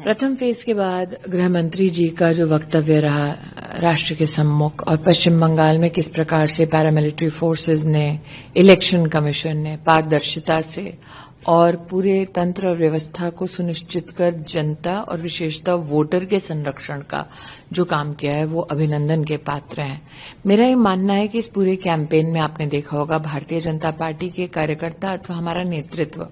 प्रथम फेज के बाद गृह मंत्री जी का जो वक्तव्य रहा राष्ट्र के सम्मुख और पश्चिम बंगाल में किस प्रकार से पैरामिलिट्री फोर्सेज ने, इलेक्शन कमीशन ने पारदर्शिता से और पूरे तंत्र और व्यवस्था को सुनिश्चित कर जनता और विशेषतः वोटर के संरक्षण का जो काम किया है वो अभिनंदन के पात्र हैं। मेरा ये मानना है कि इस पूरे कैंपेन में आपने देखा होगा भारतीय जनता पार्टी के कार्यकर्ता अथवा हमारा नेतृत्व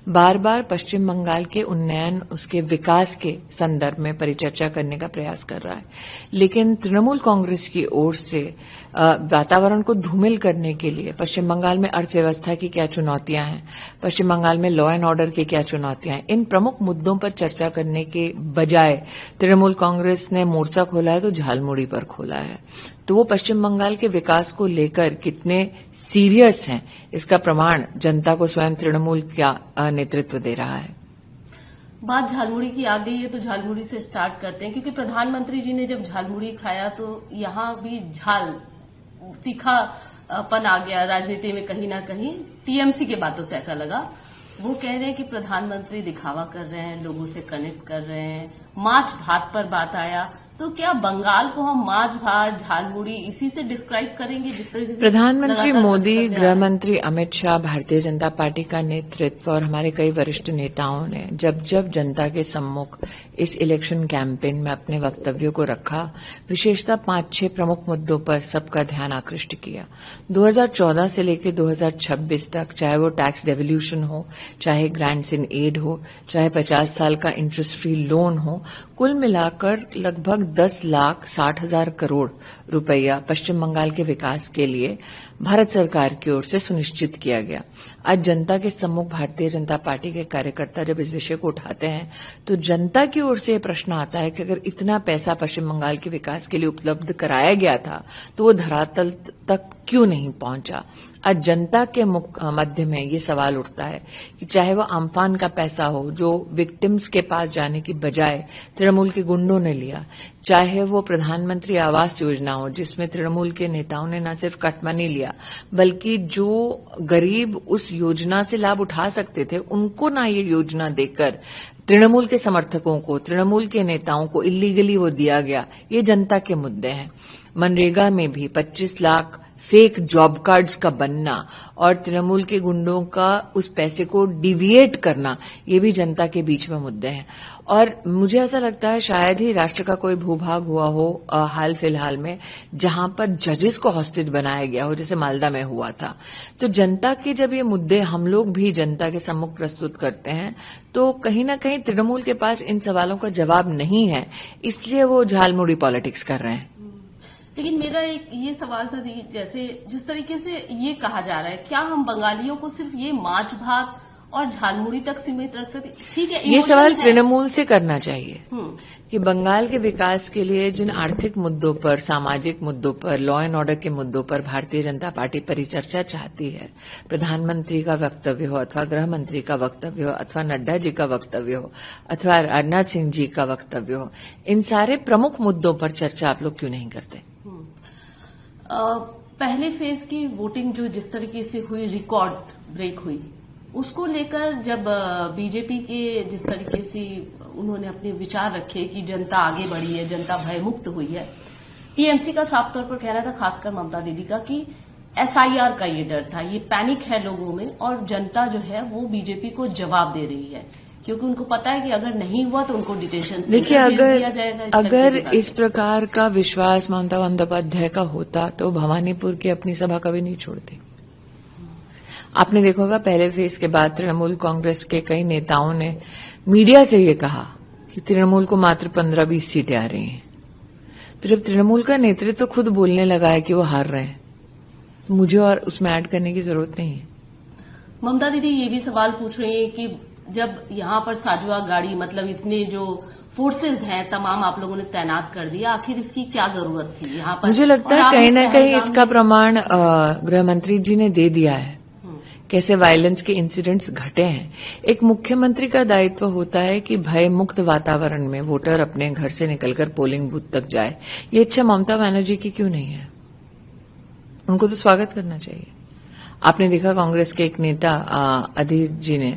बार बार पश्चिम बंगाल के उन्नयन, उसके विकास के संदर्भ में परिचर्चा करने का प्रयास कर रहा है, लेकिन तृणमूल कांग्रेस की ओर से वातावरण को धूमिल करने के लिए पश्चिम बंगाल में अर्थव्यवस्था की क्या चुनौतियां हैं, पश्चिम बंगाल में लॉ एंड ऑर्डर की क्या चुनौतियां हैं, इन प्रमुख मुद्दों पर चर्चा करने के बजाय तृणमूल कांग्रेस ने मोर्चा खोला है तो झालमुड़ी पर खोला है। तो वो पश्चिम बंगाल के विकास को लेकर कितने सीरियस हैं इसका प्रमाण जनता को स्वयं तृणमूल का नेतृत्व दे रहा है। बात झालमुड़ी की आ गई है तो झालमुड़ी से स्टार्ट करते हैं, क्योंकि प्रधानमंत्री जी ने जब झालमुड़ी खाया तो यहां भी झाल तीखापन आ गया राजनीति में कहीं ना कहीं। टीएमसी के बातों से ऐसा लगा। वो कह रहे हैं कि प्रधानमंत्री दिखावा कर रहे हैं, लोगों से कनेक्ट कर रहे हैं। माछ भात पर बात आया, तो क्या बंगाल को हम माछ भात, झालमुड़ी इसी से डिस्क्राइब करेंगे जिस तरह से प्रधानमंत्री मोदी, गृह मंत्री अमित शाह, भारतीय जनता पार्टी का नेतृत्व और हमारे कई वरिष्ठ नेताओं ने जब जब जनता के सम्मुख इस इलेक्शन कैंपेन में अपने वक्तव्यों को रखा, विशेषतः 5-6 प्रमुख मुद्दों पर सबका ध्यान आकृष्ट किया। 2014 से लेकर 2026 तक, चाहे वो टैक्स डेवल्यूशन हो, चाहे ग्रांट्स इन एड हो, चाहे 50 साल का इंटरेस्ट फ्री लोन हो, कुल मिलाकर लगभग 10,60,000 करोड़ रुपया पश्चिम बंगाल के विकास के लिए भारत सरकार की ओर से सुनिश्चित किया गया। आज जनता के सम्मुख भारतीय जनता पार्टी के कार्यकर्ता जब इस विषय को उठाते हैं तो जनता की ओर से यह प्रश्न आता है कि अगर इतना पैसा पश्चिम बंगाल के विकास के लिए उपलब्ध कराया गया था तो वो धरातल तक क्यों नहीं पहुंचा। आज जनता के मध्य में ये सवाल उठता है कि चाहे वो अम्फान का पैसा हो जो विक्टिम्स के पास जाने की बजाय तृणमूल के गुंडों ने लिया, चाहे वो प्रधानमंत्री आवास योजना हो जिसमें तृणमूल के नेताओं ने न सिर्फ कटमनी लिया बल्कि जो गरीब उस योजना से लाभ उठा सकते थे उनको ना ये योजना देकर तृणमूल के समर्थकों को, तृणमूल के नेताओं को इल्लीगली वो दिया गया। ये जनता के मुद्दे हैं। मनरेगा में भी 25 लाख फेक जॉब कार्ड्स का बनना और तृणमूल के गुंडों का उस पैसे को डिविएट करना, ये भी जनता के बीच में मुद्दे हैं। और मुझे ऐसा लगता है शायद ही राष्ट्र का कोई भूभाग हुआ हो हाल फिलहाल में जहां पर जजेस को हॉस्टेज बनाया गया हो, जैसे मालदा में हुआ था। तो जनता के जब ये मुद्दे हम लोग भी जनता के सम्मुख प्रस्तुत करते हैं तो कहीं ना कहीं तृणमूल के पास इन सवालों का जवाब नहीं है, इसलिए वो झालमुड़ी पॉलिटिक्स कर रहे हैं। लेकिन मेरा एक ये सवाल था, जैसे जिस तरीके से ये कहा जा रहा है, क्या हम बंगालियों को सिर्फ ये माछ भात और झालमुड़ी तक सीमित रख सकते? ठीक है, ये सवाल तृणमूल से करना चाहिए कि बंगाल के विकास के लिए जिन आर्थिक मुद्दों पर, सामाजिक मुद्दों पर, लॉ एंड ऑर्डर के मुद्दों पर भारतीय जनता पार्टी परिचर्चा चाहती है, प्रधानमंत्री का वक्तव्य हो अथवा गृह मंत्री का वक्तव्य हो अथवा नड्डा जी का वक्तव्य हो अथवा राजनाथ सिंह जी का वक्तव्य हो, इन सारे प्रमुख मुद्दों पर चर्चा आप लोग क्यों नहीं करते? पहले फेज की वोटिंग जो जिस तरीके से हुई, रिकॉर्ड ब्रेक हुई, उसको लेकर जब बीजेपी के जिस तरीके से उन्होंने अपने विचार रखे कि जनता आगे बढ़ी है, जनता भयमुक्त हुई है, टीएमसी का साफ तौर पर कहना था, खासकर ममता दीदी का, कि एसआईआर का ये डर था, ये पैनिक है लोगों में और जनता जो है वो बीजेपी को जवाब दे रही है, क्योंकि उनको पता है कि अगर नहीं हुआ तो उनको डिटेंशन देखिए, अगर इस प्रकार का विश्वास ममता बंदोपाध्याय का होता तो भवानीपुर की अपनी सभा कभी नहीं छोड़ती। आपने देखा होगा पहले फेज के बाद तृणमूल कांग्रेस के कई नेताओं ने मीडिया से ये कहा कि तृणमूल को मात्र 15-20 सीटें आ रही हैं। तो जब तृणमूल का नेतृत्व तो खुद बोलने लगा है कि वो हार रहे हैं, तो मुझे और उसमें ऐड करने की जरूरत नहीं है। ममता दीदी ये भी सवाल पूछ रही है कि जब यहां पर साजुआ गाड़ी, मतलब इतने जो फोर्सेज हैं तमाम आप लोगों ने तैनात कर दिया, आखिर इसकी क्या जरूरत थी यहाँ पर? मुझे लगता है कहीं न कहीं इसका प्रमाण गृह मंत्री जी ने दे दिया है, कैसे वायलेंस के इंसिडेंट्स घटे हैं। एक मुख्यमंत्री का दायित्व होता है कि भय मुक्त वातावरण में वोटर अपने घर से निकलकर पोलिंग बूथ तक जाए। ये इच्छा ममता बनर्जी की क्यों नहीं है? उनको तो स्वागत करना चाहिए। आपने देखा कांग्रेस के एक नेता अधीर जी ने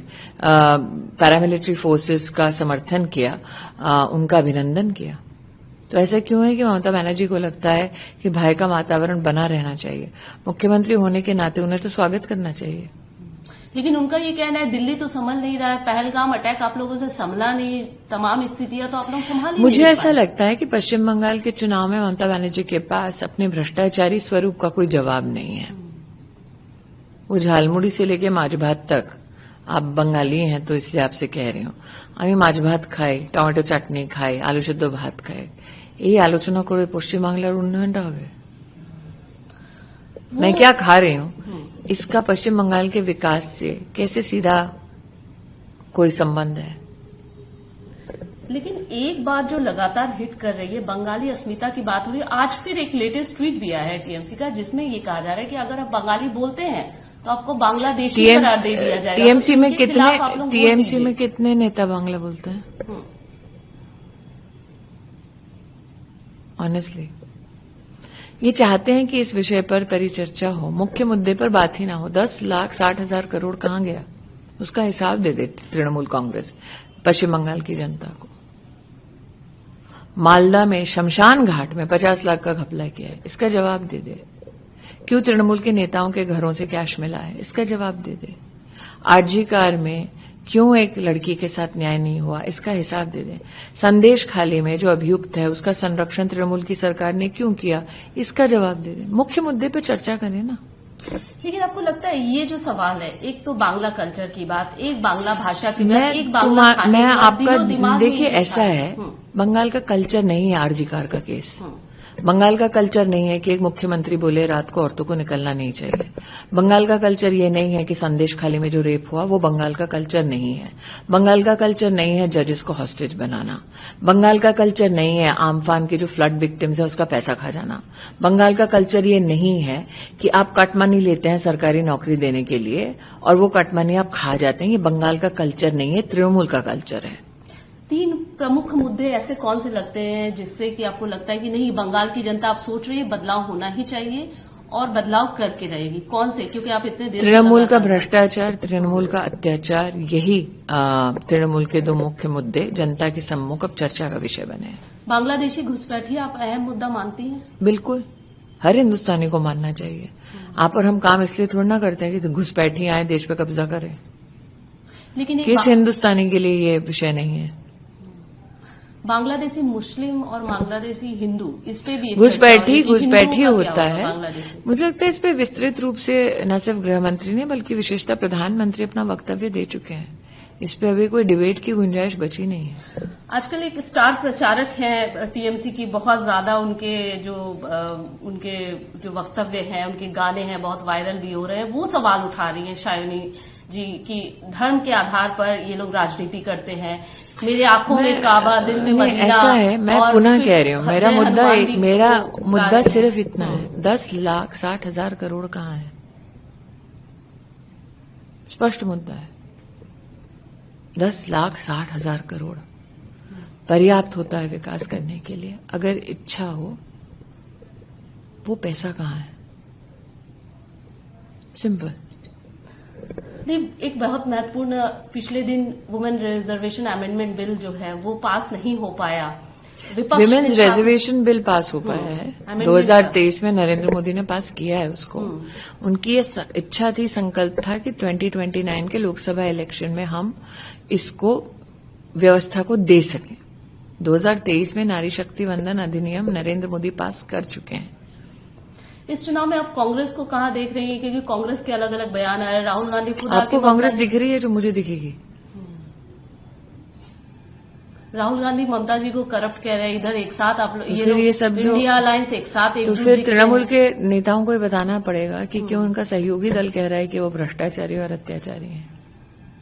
पैरामिलिट्री फोर्सेस का समर्थन किया, उनका अभिनंदन किया। तो ऐसा क्यों है कि ममता बनर्जी को लगता है कि भय का वातावरण बना रहना चाहिए? मुख्यमंत्री होने के नाते उन्हें तो स्वागत करना चाहिए। लेकिन उनका ये कहना है दिल्ली तो संभल नहीं रहा है, पहलगाम अटैक आप लोगों से संभला नहीं, तमाम स्थितियां तो आप लोग संभाल नहीं। मुझे ऐसा लगता है कि पश्चिम बंगाल के चुनाव में ममता बनर्जी के पास अपने भ्रष्टाचारी स्वरूप का कोई जवाब नहीं है। वो झालमुड़ी से लेके माछ भात तक, आप बंगाली हैं तो इसलिए आपसे कह रही हूँ, আমি মাছ ভাত খাই, টমেটো চাটনি খাই, আলু সেদ্ধ ভাত খাই, এই আলোচনা করে পশ্চিমবাংলার উন্নয়নটা হবে? मैं क्या खा रही हूँ इसका पश्चिम बंगाल के विकास से कैसे सीधा कोई संबंध है? लेकिन एक बात जो लगातार हिट कर रही है, बंगाली अस्मिता की बात हो रही है। आज फिर एक लेटेस्ट ट्वीट भी आया है टीएमसी का, जिसमें ये कहा जा रहा है कि अगर आप बंगाली बोलते हैं तो आपको बांग्लादेशी करार दे दिया जाएगा। टीएमसी में कितने नेता बांग्ला बोलते हैं? ऑनेस्टली ये चाहते हैं कि इस विषय पर परिचर्चा हो, मुख्य मुद्दे पर बात ही ना हो। 10,60,000 करोड़ कहाँ गया उसका हिसाब दे दे तृणमूल कांग्रेस पश्चिम बंगाल की जनता को। मालदा में शमशान घाट में 50 लाख का घपला किया है, इसका जवाब दे दे। क्यों तृणमूल के नेताओं के घरों से कैश मिला है, इसका जवाब दे दे। आरजी कार में क्यों एक लड़की के साथ न्याय नहीं हुआ, इसका हिसाब दे दें। संदेश खाली में जो अभियुक्त है उसका संरक्षण तृणमूल की सरकार ने क्यों किया, इसका जवाब दे दें। मुख्य मुद्दे पर चर्चा करें ना। लेकिन आपको लगता है ये जो सवाल है, एक तो बांग्ला कल्चर की बात, एक बांग्ला भाषा की बात, एक बांग्ला खाने की बात, आपका देखिए ऐसा है, बंगाल का कल्चर नहीं है आरजी कार का केस। बंगाल का कल्चर नहीं है कि एक मुख्यमंत्री बोले रात को औरतों को निकलना नहीं चाहिए। बंगाल का कल्चर ये नहीं है कि संदेश खाली में जो रेप हुआ वो बंगाल का कल्चर नहीं है। बंगाल का कल्चर नहीं है जजेस को हॉस्टेज बनाना। बंगाल का कल्चर नहीं है आमफान के जो फ्लड विक्टिम्स है उसका पैसा खा जाना। बंगाल का कल्चर ये नहीं है कि आप कट मनी लेते हैं सरकारी नौकरी देने के लिए और वो कट मनी आप खा जाते हैं। ये बंगाल का कल्चर नहीं है, तृणमूल का कल्चर है। 3 प्रमुख मुद्दे ऐसे कौन से लगते हैं जिससे कि आपको लगता है कि नहीं, बंगाल की जनता आप सोच रही है बदलाव होना ही चाहिए और बदलाव करके रहेगी? कौन से? क्योंकि आप इतने देर तृणमूल का भ्रष्टाचार, तृणमूल का अत्याचार, यही तृणमूल के 2 मुख्य मुद्दे जनता के सम्मुख अब चर्चा का विषय बने हैं। बांग्लादेशी घुसपैठी आप अहम मुद्दा मानती हैं? बिल्कुल, हर हिंदुस्तानी को मानना चाहिए। आप और हम काम इसलिए थोड़ा ना करते हैं कि घुसपैठी आए देश पे कब्जा करें। लेकिन किस हिंदुस्तानी के लिए ये विषय नहीं है? बांग्लादेशी मुस्लिम और बांग्लादेशी हिंदू, इस पे भी घुसपैठी होता है। मुझे लगता है इस पे विस्तृत रूप से न सिर्फ गृह मंत्री ने बल्कि विशेषतः प्रधानमंत्री अपना वक्तव्य दे चुके हैं। इस पे अभी कोई डिबेट की गुंजाइश बची नहीं है। आजकल एक स्टार प्रचारक हैं टीएमसी की, बहुत ज्यादा उनके जो वक्तव्य हैं, उनके गाने हैं, बहुत वायरल भी हो रहे हैं। वो सवाल उठा रही हैं शायनी जी की धर्म के आधार पर ये लोग राजनीति करते हैं। मेरे आंखों में काबा, दिल में मदीना। ऐसा है, मैं पुनः कह रही हूँ, मेरा मुद्दा सिर्फ इतना है, 10,60,000 करोड़ कहाँ है? स्पष्ट मुद्दा है। 10,60,000 करोड़ पर्याप्त होता है विकास करने के लिए, अगर इच्छा हो। वो पैसा कहाँ है? सिंपल। एक बहुत महत्वपूर्ण, पिछले दिन वुमेन रिजर्वेशन अमेंडमेंट बिल जो है वो पास नहीं हो पाया। विमेन्स रिजर्वेशन बिल पास हो पाया है 2023 में, नरेंद्र मोदी ने पास किया है उसको। उनकी ये इच्छा थी, संकल्प था कि 2029 के लोकसभा इलेक्शन में हम इसको व्यवस्था को दे सकें। 2023 में नारी शक्ति वंदन अधिनियम नरेंद्र मोदी पास कर चुके हैं। इस चुनाव में आप कांग्रेस को कहाँ देख रही हैं? क्योंकि कांग्रेस के अलग अलग बयान आ रहे हैं। राहुल गांधी खुद आपको कांग्रेस दिख रही है जो मुझे दिखेगी? राहुल गांधी ममता जी को करप्ट कह रहे हैं, इधर एक साथ आप लोग ये सब जो इंडिया अलायंस एक साथ तो फिर तृणमूल के नेताओं को ये बताना पड़ेगा कि क्यों उनका सहयोगी दल कह रहा है कि वो भ्रष्टाचारी और अत्याचारी हैं।